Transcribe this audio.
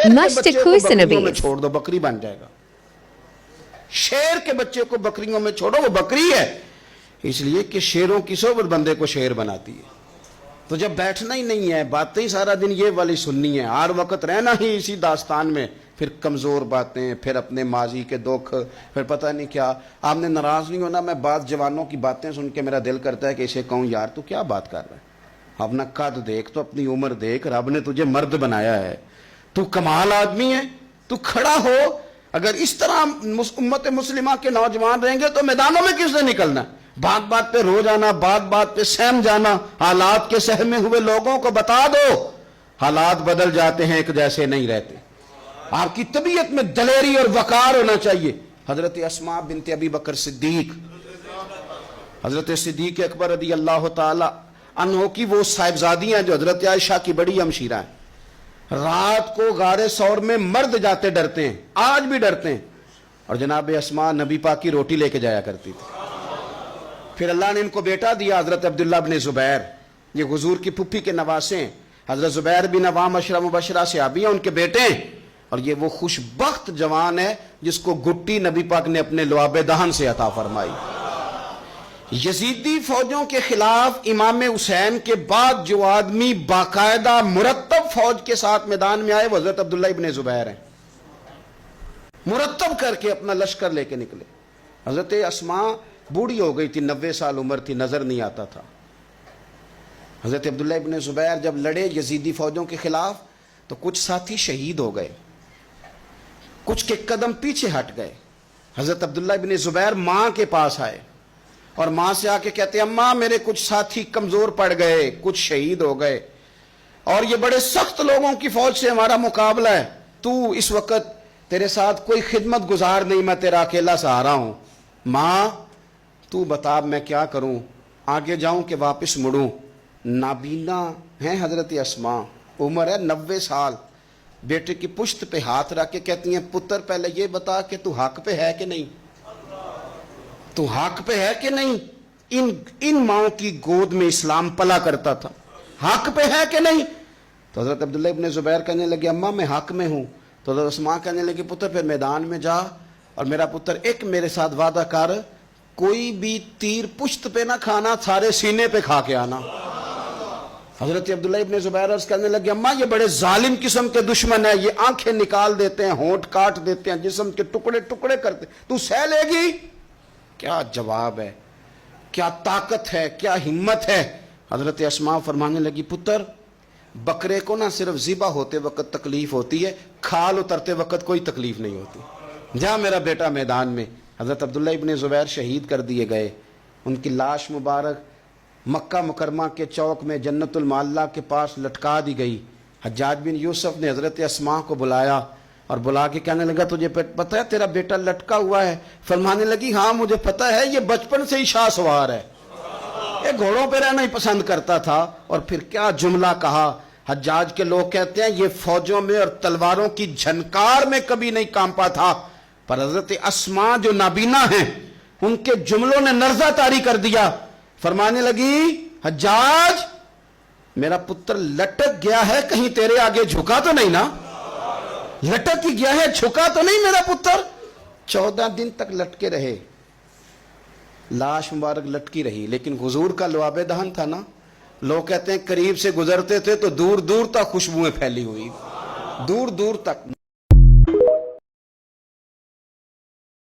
Master बकरियों में Kusanabis. छोड़ दो, बकरी बन जाएगा। शेर के बच्चे को बकरियों में छोड़ो, वो बकरी है, इसलिए कि शेरों की सोबत बंदे को शेर बनाती है। तो जब बैठना ही नहीं है, बातें ही सारा दिन ये वाली सुननी है, हर वक्त रहना ही इसी दास्तान में, फिर कमज़ोर बातें, फिर अपने माजी के दुख, फिर पता नहीं क्या। आपने नाराज़ नहीं होना, मैं बात जवानों की बातें सुन के मेरा दिल करता है कि इसे कहूँ, यार तू क्या बात कर रहा है, अपना कद देख, तो अपनी उम्र देख, रब ने तुझे मर्द बनाया है, तू कमाल आदमी है, तू खड़ा हो। अगर इस तरह उम्मत मुस्लिमा के नौजवान रहेंगे तो मैदानों में किसने निकलना? बात बात पे रो जाना, बात बात पे सहम जाना। हालात के सहमे हुए लोगों को बता दो, हालात बदल जाते हैं, एक जैसे नहीं रहते। आपकी तबीयत में दलेरी और वकार होना चाहिए। हजरत अस्मा बिनते अबी बकर सिद्दीक, हजरत सिद्दीक अकबर रदी अल्लाह ताला अन्हो की वो साहिबजादी हैं जो हजरत आयशा की बड़ी हमशीरा हैं। रात को गारे सौर में मर्द जाते डरते हैं, आज भी डरते हैं, और जनाब अस्मा नबी पाक की रोटी लेके जाया करती थी। फिर अल्लाह ने इनको बेटा दिया, हजरत अब्दुल्ला बिन जुबैर, ये हुजूर की फुफ्फी के नवासे हैं। हजरत जुबैर बिन अवाम अशरा मुबशरा से आबी हैं, उनके बेटे हैं। और ये वो खुशबख्त जवान है जिसको गुट्टी नबी पाक ने अपने लुआबे दहन से अता फरमाई। यजीदी फौजों के खिलाफ इमाम हुसैन के बाद जो आदमी बाकायदा मुरत्तब फौज के साथ मैदान में आए वो हजरत अब्दुल्ला इब्ने जुबैर हैं। मुरत्तब करके अपना लश्कर लेके निकले। हजरत अस्मा बूढ़ी हो गई थी, 90 साल उम्र थी, नजर नहीं आता था। हजरत अब्दुल्ला इब्ने जुबैर जब लड़े यजीदी फौजों के खिलाफ तो कुछ साथी शहीद हो गए, कुछ के कदम पीछे हट गए। हजरत अब्दुल्ला इब्ने जुबैर मां के पास आए और मां से आके कहते, अम्मा मेरे कुछ साथी कमजोर पड़ गए, कुछ शहीद हो गए, और ये बड़े सख्त लोगों की फौज से हमारा मुकाबला है, तू इस वक्त तेरे साथ कोई खिदमत गुजार नहीं, मैं तेरा अकेला सहारा हूं। मां तू बता मैं क्या करूं, आगे जाऊं कि वापस मुड़ूं? नाबीना है हजरत अस्मा, उम्र है 90 साल। बेटे की पुश्त पे हाथ रख के कहती हैं, पुत्र पहले ये बता कि तू हक पे है कि नहीं, तू हक पे है कि नहीं? इन माओं की गोद में इस्लाम पला करता था, हक पे है कि नहीं? तो हजरत अब्दुल्ला इब्ने जुबैर कहने लगे, अम्मा मैं हक में हूं। तो हजरत अस्मा कहने लगी, पुत्र फिर मैदान में जा और मेरा पुत्र एक मेरे साथ वादा कर, कोई भी तीर पुश्त पे ना खाना, सारे सीने पे खा के आना। हजरत अब्दुल्ला इब्ने जुबैर अर्ज करने लगे, अम्मा ये बड़े जालिम किस्म के दुश्मन है, ये आंखें निकाल देते हैं, होंठ काट देते हैं, जिस्म के टुकड़े टुकड़े करते, तू सह लेगी? क्या जवाब है, क्या ताकत है, क्या हिम्मत है। हजरत अस्मा फरमाने लगी, पुत्र बकरे को ना सिर्फ ज़िबा होते वक्त तकलीफ होती है, खाल उतरते वक्त कोई तकलीफ नहीं होती। जा मेरा बेटा मैदान में। हजरत अब्दुल्ला इब्ने जुबैर शहीद कर दिए गए। उनकी लाश मुबारक मक्का मुकरमा के चौक में जन्नतुल माल्ला के पास लटका दी गई। हज्जाज बिन यूसुफ ने हजरत अस्मा को बुलाया और बुला के कहने लगा, तुझे पता है तेरा बेटा लटका हुआ है? फरमाने लगी, हाँ मुझे पता है, ये बचपन से ही शाह सवार है, ये घोड़ों पे रहना ही पसंद करता था। और फिर क्या जुमला कहा। हज्जाज के लोग कहते हैं ये फौजों में और तलवारों की झनकार में कभी नहीं कांपा था, पर हजरत अस्मा जो नाबीना हैं उनके जुमलों ने नर्जा तारी कर दिया। फरमाने लगी, हज्जाज मेरा पुत्र लटक गया है, कहीं तेरे आगे झुका तो नहीं ना? लटक ही गया है, झुका तो नहीं मेरा पुत्र? 14 दिन तक लटके रहे, लाश मुबारक लटकी रही, लेकिन हुजूर का लुआबे दहन था ना। लोग कहते हैं करीब से गुजरते थे तो दूर दूर तक खुशबुएं फैली हुई, दूर दूर तक।